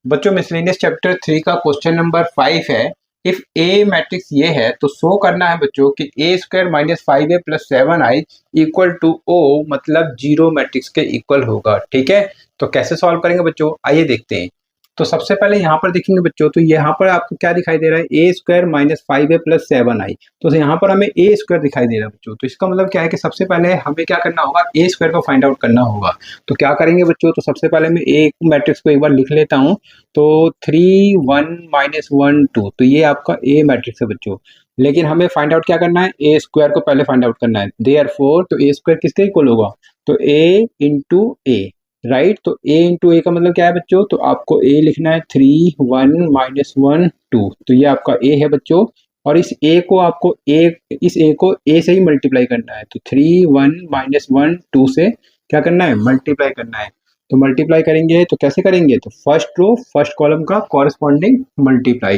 बच्चों miscellaneous chapter 3 का question number 5 है। इफ ए मैट्रिक्स ये है तो शो करना है बच्चों कि A square minus 5a plus 7i equal to O मतलब जीरो मैट्रिक्स के इक्वल होगा। ठीक है, तो कैसे सॉल्व करेंगे बच्चों, आइए देखते हैं। तो सबसे पहले यहाँ पर देखेंगे बच्चों, तो यहाँ पर आपको क्या दिखाई दे रहा है, ए square minus 5a plus 7i। तो यहाँ पर हमें ए स्क्वायर दिखाई दे रहा है बच्चों, तो इसका मतलब क्या है कि सबसे पहले हमें क्या करना होगा, ए स्क्वायर को फाइंड आउट करना होगा। तो क्या करेंगे बच्चों, तो सबसे पहले मैं ए मैट्रिक्स को एक बार लिख लेता हूँ। तो 3 1 माइनस 1 2, तो ये आपका ए मैट्रिक्स है बच्चों। लेकिन हमें फाइंड आउट क्या करना है, ए स्क्वायर को पहले फाइंड आउट करना है। देयरफॉर तो ए स्क्वायर किसके इक्वल होगा, तो ए इंटू ए, राइट। तो ए इंटू ए का मतलब क्या है बच्चों, तो आपको ए लिखना है 3 1 माइनस 1 2, तो ये आपका ए है बच्चों। और इस ए को आपको इस ए को ए से ही मल्टीप्लाई करना है। तो 3 1 माइनस 1 2 से क्या करना है, मल्टीप्लाई करना है। तो मल्टीप्लाई करेंगे तो कैसे करेंगे, तो फर्स्ट रो फर्स्ट कॉलम का कॉरेस्पॉन्डिंग मल्टीप्लाई।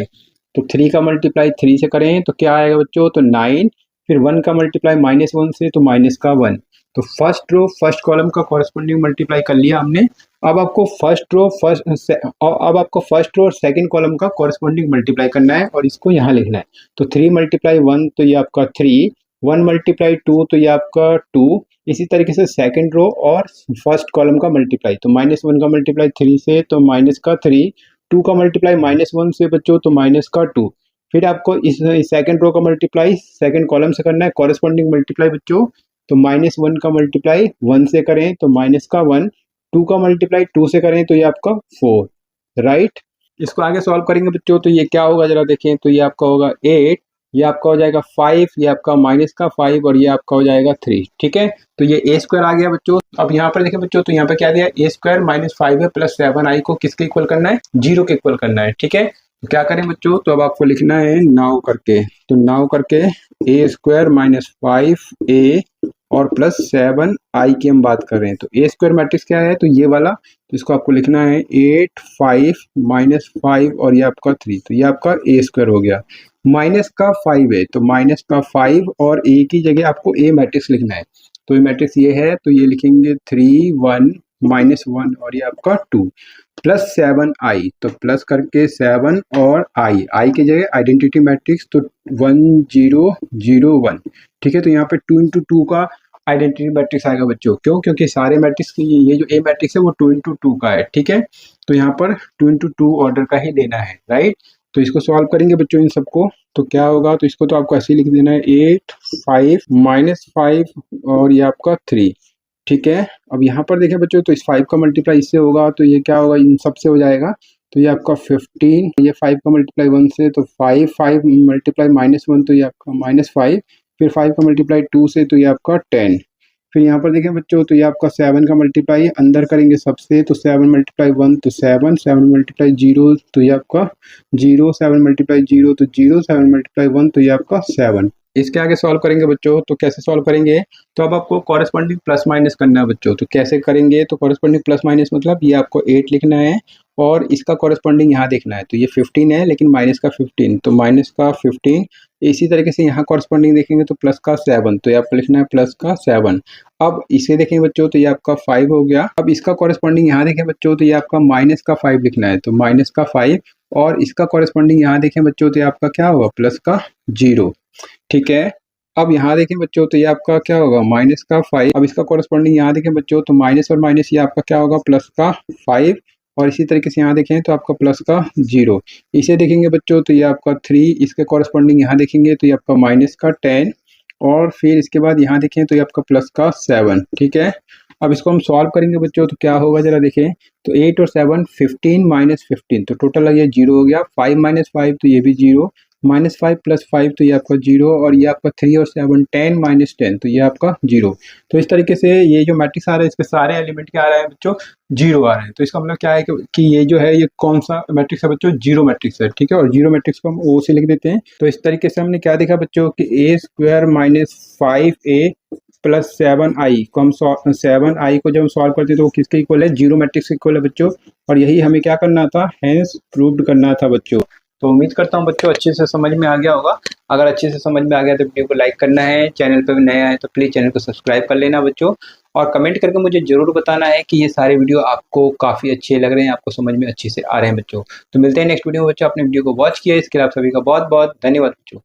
तो 3 का मल्टीप्लाई 3 से करें तो क्या आएगा बच्चों, तो 9। फिर 1 का मल्टीप्लाई -1 से, तो माइनस का 1। तो फर्स्ट रो फर्स्ट कॉलम का कॉरेस्पॉन्डिंग मल्टीप्लाई कर लिया हमने। अब आपको फर्स्ट रो और सेकंड कॉलम का कॉरेस्पॉन्डिंग मल्टीप्लाई करना है और इसको यहाँ लिखना है। तो 3 मल्टीप्लाई 1, तो ये आपका 3, 1 मल्टीप्लाई 2, तो ये आपका 2। इसी तरीके से सेकंड रो और फर्स्ट कॉलम का मल्टीप्लाई, तो -1 का मल्टीप्लाई 3 से, तो माइनस का 3, 2 का मल्टीप्लाई -1 से बच्चों, तो माइनस का 2। फिर आपको इस सेकंड रो का मल्टीप्लाई सेकंड कॉलम से करना है, कॉरेस्पॉन्डिंग मल्टीप्लाई बच्चों। तो -1 का मल्टीप्लाई 1 से करें तो माइनस का 1, 2 का मल्टीप्लाई 2 से करें तो ये आपका 4, राइट। इसको आगे सॉल्व करेंगे बच्चों, तो ये क्या होगा जरा देखें, तो ये आपका होगा 8, ये आपका हो जाएगा 5, ये आपका माइनस का 5 और ये आपका हो जाएगा 3। ठीक है, तो ये ए स्क्वायर आ गया बच्चों। अब यहाँ पर देखें बच्चों, तो यहाँ पर क्या दिया, ए square minus 5a plus 7i को किसके इक्वल करना है, जीरो के इक्वल करना है। ठीक है, तो क्या करें बच्चों, तो अब आपको लिखना है नाउ करके। तो नाउ करके ए स्क्वायर माइनस 5a और प्लस 7i की हम बात कर रहे हैं। तो ए स्क्वायर मैट्रिक्स क्या है, तो ये वाला, तो इसको आपको लिखना है 8 5 माइनस 5 और ये आपका 3, तो ये आपका ए स्क्वायर हो गया। माइनस का 5 है, तो माइनस का 5 और ए की जगह आपको ए मैट्रिक्स लिखना है। तो ये मैट्रिक्स ये है, तो ये लिखेंगे 3 1 -1 और ये आपका 2 प्लस 7i, तो प्लस करके 7 और आई की जगह आइडेंटिटी मैट्रिक्स, तो 1 0 0 1। ठीक है, तो यहाँ पे 2 इंटू 2 का आइडेंटिटी मैट्रिक्स आएगा बच्चों। क्यों, क्योंकि सारे मैट्रिक्स की ये जो ए मैट्रिक्स है वो 2 इंटू 2 का है। ठीक है, तो यहाँ पर 2 इंटू 2 ऑर्डर का ही लेना है, राइट। तो इसको सॉल्व करेंगे बच्चों इन सबको, तो क्या होगा, तो इसको तो आपको ऐसे ही लिख देना है 8 5 -5 और ये आपका 3। ठीक है, अब यहाँ पर देखें बच्चों, तो इस 5 का मल्टीप्लाई इससे होगा, तो ये क्या होगा, इन सब से हो जाएगा। तो ये आपका 15, ये 5 का मल्टीप्लाई 1 से, तो 5 5 मल्टीप्लाई -1, तो ये आपका -5। फिर 5 का मल्टीप्लाई 2 से, तो ये आपका 10। फिर यहाँ पर देखें बच्चों, तो ये आपका 7 का मल्टीप्लाई अंदर करेंगे सबसे, तो 7 मल्टीप्लाई 1, तो 7 7 मल्टीप्लाई 0, तो ये आपका 0 7 मल्टीप्लाई 0, तो 0 7 मल्टीप्लाई 1, तो ये आपका 7। इसके आगे सॉल्व करेंगे बच्चों, तो कैसे सॉल्व करेंगे, तो अब आपको कॉरेस्पॉन्डिंग प्लस माइनस करना है बच्चों। तो कैसे करेंगे, तो कॉरेस्पॉन्डिंग प्लस माइनस मतलब ये आपको 8 लिखना है और इसका कॉरेस्पॉन्डिंग यहाँ देखना है। तो ये 15 है लेकिन माइनस का 15, तो माइनस का 15। इसी तरीके से यहाँ कॉरेस्पॉन्डिंग देखेंगे तो प्लस का 7, तो ये आपको लिखना है प्लस का 7। अब इसे देखेंगे बच्चों, तो ये आपका 5 हो गया। अब इसका कॉरेस्पॉन्डिंग यहाँ देखें बच्चों, तो ये आपका माइनस का 5 लिखना है, तो माइनस का 5। और इसका कॉरेस्पॉन्डिंग यहाँ देखें बच्चों, तो ये आपका क्या होगा, प्लस का 0। ठीक है, अब यहाँ देखें बच्चों, तो ये आपका क्या होगा, माइनस का 5। अब इसका कॉरेस्पॉन्डिंग यहाँ देखें बच्चों, तो माइनस और माइनस ये आपका क्या होगा, प्लस का 5। और इसी तरीके से यहाँ देखें तो आपका प्लस का 0। इसे देखेंगे बच्चों, तो ये आपका 3, इसके कॉरेस्पॉन्डिंग यहाँ देखेंगे तो ये आपका माइनस का 10। और फिर इसके बाद यहाँ देखें तो ये आपका प्लस का 7। ठीक है, अब इसको हम सॉल्व करेंगे बच्चों, तो क्या होगा जरा देखें, तो 8 और 7 15 -15, तो टोटल ये 0 हो गया। 5 - 5, तो ये भी 0, -5 + 5, तो ये आपका 0। और ये आपका 3 और 7 10 - 10, तो ये आपका 0। तो इस तरीके से ये जो मैट्रिक्स आ रहा है इसके सारे एलिमेंट क्या आ रहा है बच्चों, 0 आ रहे हैं। तो इसका मतलब क्या है कि ये जो है ये कौन सा मैट्रिक्स है बच्चों, जीरो मैट्रिक्स है। ठीक है, और जीरो मैट्रिक्स को हम ओ से लिख देते हैं। तो इस तरीके से हमने क्या देखा बच्चों कि A square minus 5a plus 7i को हम 7i को जब हम सॉल्व करते हैं तो वो किसके इक्वल है, जीरो मैट्रिक्स के इक्वल है बच्चों। और यही हमें क्या करना था, हेंस प्रूव्ड करना था बच्चों। तो उम्मीद करता हूँ बच्चों अच्छे से समझ में आ गया होगा। अगर अच्छे से समझ में आ गया तो वीडियो को लाइक करना है, चैनल पर भी नया है तो प्लीज़ चैनल को सब्सक्राइब कर लेना बच्चों। और कमेंट करके मुझे ज़रूर बताना है कि ये सारे वीडियो आपको काफ़ी अच्छे लग रहे हैं, आपको समझ में अच्छे से आ रहे हैं बच्चों। तो मिलते हैं नेक्स्ट वीडियो में बच्चों, आपने वीडियो को वॉच किया इसके लिए आप सभी का बहुत-बहुत धन्यवाद बच्चों।